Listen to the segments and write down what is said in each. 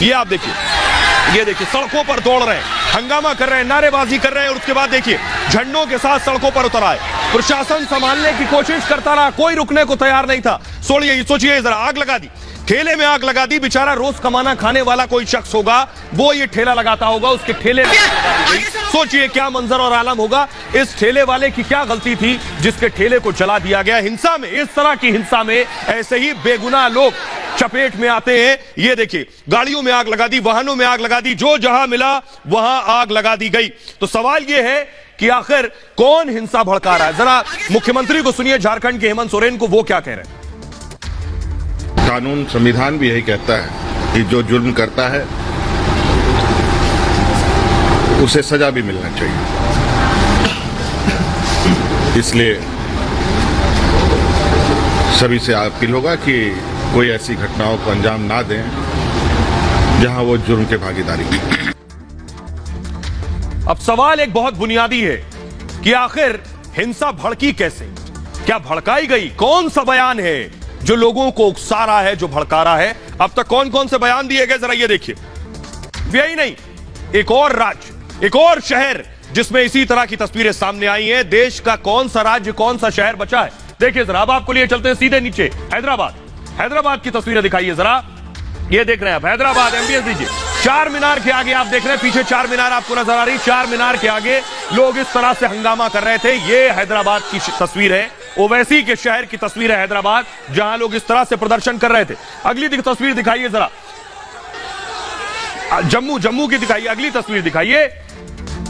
ये आप देखिए, ये देखिए सड़कों पर दौड़ रहे हैं, हंगामा कर रहे हैं, नारेबाजी कर रहे हैं और उसके बाद देखिए झंडों के साथ सड़कों पर उतर आए। प्रशासन संभालने की कोशिश करता रहा, कोई रुकने को तैयार नहीं था। सोचिए जरा, आग लगा दी, ठेले में आग लगा दी। बेचारा रोज कमाना खाने वाला कोई शख्स होगा, वो ये ठेला लगाता होगा, उसके ठेले में सोचिए क्या मंजर और आलम होगा। इस ठेले वाले की क्या गलती थी जिसके ठेले को जला दिया गया। हिंसा में, इस तरह की हिंसा में ऐसे ही बेगुनाह लोग चपेट में आते हैं। ये देखिए गाड़ियों में आग लगा दी, वाहनों में आग लगा दी, जो जहां मिला वहां आग लगा दी गई। तो सवाल यह है कि आखिर कौन हिंसा भड़का रहा है। जरा मुख्यमंत्री को सुनिए, झारखंड के हेमंत सोरेन को, वो क्या कह रहे हैं। कानून संविधान भी यही कहता है कि जो जुर्म करता है उसे सजा भी मिलना चाहिए। इसलिए सभी से अपील होगा कि कोई ऐसी घटनाओं को अंजाम ना दें जहां वो जुर्म के भागीदारी करें। अब सवाल एक बहुत बुनियादी है कि आखिर हिंसा भड़की कैसे, क्या भड़काई गई, कौन सा बयान है जो लोगों को उकसा रहा है, जो भड़का रहा है। अब तक कौन कौन से बयान दिए गए, जरा ये देखिए। यही नहीं, एक और राज्य, एक और शहर जिसमें इसी तरह की तस्वीरें सामने आई हैं। देश का कौन सा राज्य, कौन सा शहर बचा है, देखिए जरा। अब आपको लिए चलते हैं सीधे नीचे, हैदराबाद की तस्वीरें दिखाइए जरा। ये देख रहे हैं आप हैदराबाद, एमबीएस दीजिए। चार मीनार के आगे आप देख रहे हैं, पीछे चार मीनार आपको नजर आ रही। चार मीनार के आगे लोग इस तरह से हंगामा कर रहे थे। ये हैदराबाद की तस्वीर है, ओवैसी के शहर की तस्वीर है हैदराबाद, जहां लोग इस तरह से प्रदर्शन कर रहे थे। अगली तस्वीर दिखाइए जरा, जम्मू की दिखाइए। अगली तस्वीर दिखाइए,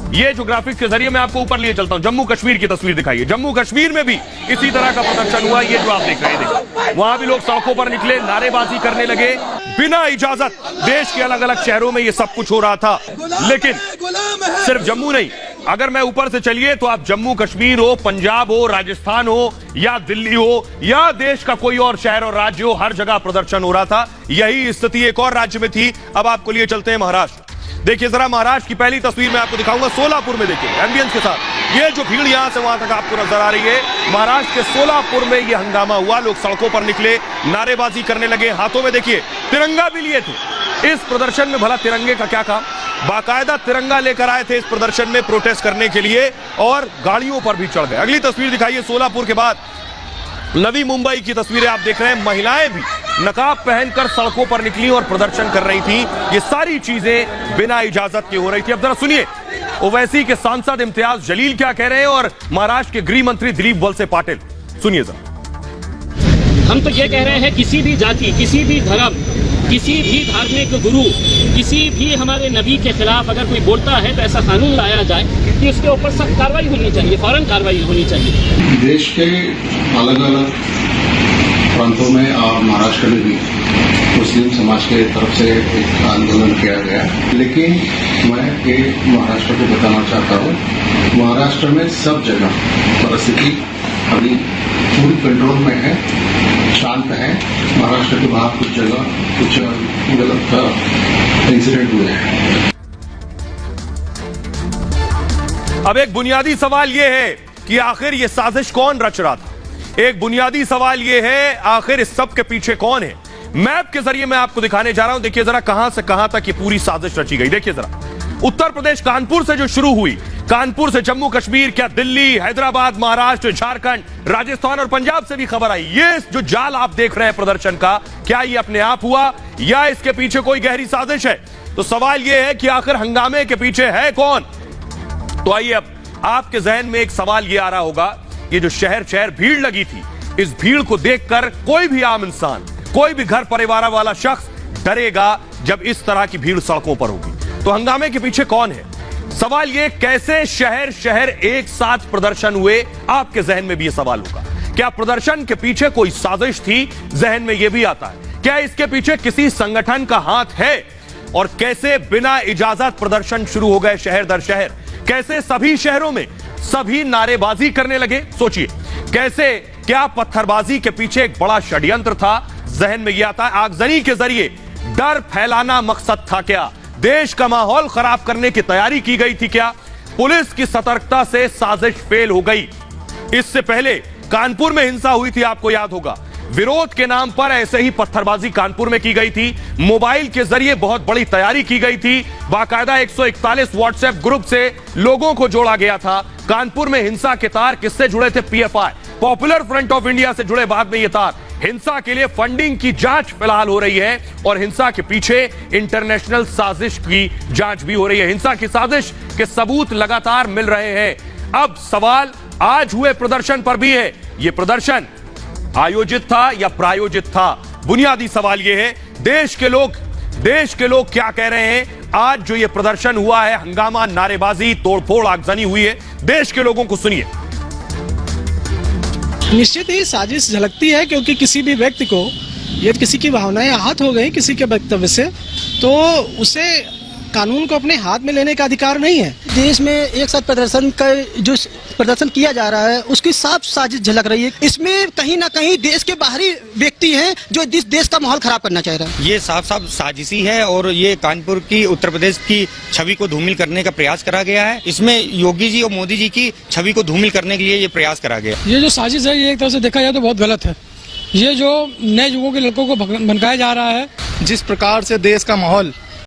ये जो ग्राफिक्स के जरिए मैं आपको ऊपर लिए चलता हूं, जम्मू कश्मीर की तस्वीर दिखाइए। जम्मू कश्मीर में भी इसी तरह का प्रदर्शन हुआ। ये जो आप देख रहे हैं, वहां भी लोग सड़कों पर निकले, नारेबाजी करने लगे बिना इजाजत। देश के अलग अलग शहरों में ये सब कुछ हो रहा था, लेकिन सिर्फ जम्मू नहीं, अगर मैं ऊपर से चलिए तो आप जम्मू कश्मीर हो, पंजाब हो, राजस्थान हो या दिल्ली हो या देश का कोई और शहर और राज्य हो, हर जगह प्रदर्शन हो रहा था। यही स्थिति एक और राज्य में थी। अब आपको लिए चलते हैं महाराष्ट्र। देखिए जरा, महाराष्ट्र की पहली तस्वीर मैं आपको दिखाऊंगा, सोलापुर में। देखिए एम्बियंस के साथ ये जो भीड़ यहां से वहां तक आपको नजर आ रही है। महाराष्ट्र के सोलापुर में ये हंगामा हुआ, लोग सड़कों पर निकले, नारेबाजी करने लगे, हाथों में देखिए तिरंगा भी लिए थे। इस प्रदर्शन में भला तिरंगे का क्या काम, बाकायदा तिरंगा लेकर आए थे इस प्रदर्शन में प्रोटेस्ट करने के लिए और गाड़ियों पर भी चढ़ गए। अगली तस्वीर दिखाइए, सोलापुर के बाद नवी मुंबई की तस्वीरें आप देख रहे हैं। महिलाएं भी नकाब पहनकर सड़कों पर निकली और प्रदर्शन कर रही थी। ये सारी चीजें बिना इजाजत के हो रही थी। अब जरा सुनिए ओवैसी के सांसद इम्तियाज जलील क्या कह रहे हैं और महाराष्ट्र के गृह मंत्री दिलीप वलसे पाटिल, सुनिए जरा। हम तो ये कह रहे हैं, किसी भी जाति, किसी भी धर्म, किसी भी धार्मिक गुरु, किसी भी हमारे नबी के खिलाफ अगर कोई बोलता है तो ऐसा कानून लाया जाए कि उसके ऊपर सख्त कार्रवाई होनी चाहिए, फौरन कार्रवाई होनी चाहिए। देश के अलग अलग प्रांतों में और महाराष्ट्र में भी मुस्लिम समाज के तरफ से एक आंदोलन किया गया, लेकिन मैं एक महाराष्ट्र को बताना चाहता हूँ, महाराष्ट्र में सब जगह परिस्थिति अभी पूरी कंट्रोल में है, शांत है। महाराष्ट्र के बाहर कुछ जगह कुछ गलत इंसिडेंट हुए हैं। अब एक बुनियादी सवाल यह है कि आखिर ये साजिश कौन रच रहा था। एक बुनियादी सवाल यह है, आखिर इस सब के पीछे कौन है। मैप के जरिए मैं आपको दिखाने जा रहा हूं। देखिए जरा कहां से कहां तक ये पूरी साजिश रची गई। देखिए जरा, उत्तर प्रदेश कानपुर से जो शुरू हुई, कानपुर से जम्मू कश्मीर, क्या दिल्ली, हैदराबाद, महाराष्ट्र, झारखंड, राजस्थान और पंजाब से भी खबर आई। ये जो जाल आप देख रहे हैं प्रदर्शन का, क्या ये अपने आप हुआ या इसके पीछे कोई गहरी साजिश है। तो सवाल यह है कि आखिर हंगामे के पीछे है कौन। तो आइए अब आपके जहन में एक सवाल यह आ रहा होगा, ये जो शहर भीड़ लगी थी, इस भीड़ को देखकर कोई भी आम इंसान, कोई भी घर परिवार वाला शख्स डरेगा जब इस तरह की भीड़ सड़कों पर होगी। तो हंगामे के पीछे कौन है। सवाल ये, कैसे शहर एक साथ प्रदर्शन हुए, आपके जहन में भी यह सवाल होगा। क्या प्रदर्शन के पीछे कोई साजिश थी, जहन में यह भी आता है। क्या इसके पीछे किसी संगठन का हाथ है और कैसे बिना इजाजत प्रदर्शन शुरू हो गए शहर दर शहर। कैसे सभी शहरों में सभी नारेबाजी करने लगे। सोचिए कैसे, क्या पत्थरबाजी के पीछे एक बड़ा षड्यंत्र था, जहन में यह आता है। आगजनी के जरिए डर फैलाना मकसद था क्या, देश का माहौल खराब करने की तैयारी की गई थी क्या, पुलिस की सतर्कता से साजिश फेल हो गई। इससे पहले कानपुर में हिंसा हुई थी, आपको याद होगा। विरोध के नाम पर ऐसे ही पत्थरबाजी कानपुर में की गई थी। मोबाइल के जरिए बहुत बड़ी तैयारी की गई थी। बाकायदा 141 व्हाट्सएप ग्रुप से लोगों को जोड़ा गया था। कानपुर में हिंसा के तार किससे जुड़े थे? PFI, popular front of India से जुड़े। बाद में ये तार हिंसा के लिए फंडिंग की जांच फिलहाल हो रही है और हिंसा के पीछे इंटरनेशनल साजिश की जांच भी हो रही है। हिंसा की साजिश के सबूत लगातार मिल रहे हैं। अब सवाल आज हुए प्रदर्शन पर भी है, यह प्रदर्शन आयोजित था या प्रायोजित था? बुनियादी सवाल यह है। देश के लोग क्या कह रहे हैं? आज जो यह प्रदर्शन हुआ है, हंगामा, नारेबाजी, तोड़फोड़, आगजनी हुई है, देश के लोगों को सुनिए। निश्चित ही साजिश झलकती है, क्योंकि किसी भी व्यक्ति को यदि किसी की भावनाएं आहत हो गई किसी के वक्तव्य से, तो उसे कानून को अपने हाथ में लेने का अधिकार नहीं है। देश में एक साथ प्रदर्शन किया जा रहा है, उसकी साफ साजिश झलक रही है। इसमें कहीं ना कहीं देश के बाहरी व्यक्ति हैं जो देश का माहौल खराब करना चाह रहे हैं। ये साफ साफ साजिशी है और ये कानपुर की, उत्तर प्रदेश की छवि को धूमिल करने का प्रयास करा गया है। इसमें योगी जी और मोदी जी की छवि को धूमिल करने के लिए ये प्रयास करा गया। ये जो साजिश है, ये एक तरह से देखा जाए तो बहुत गलत है। ये जो नए युगों के लड़कों को भनकाया जा रहा है, जिस प्रकार से देश का माहौल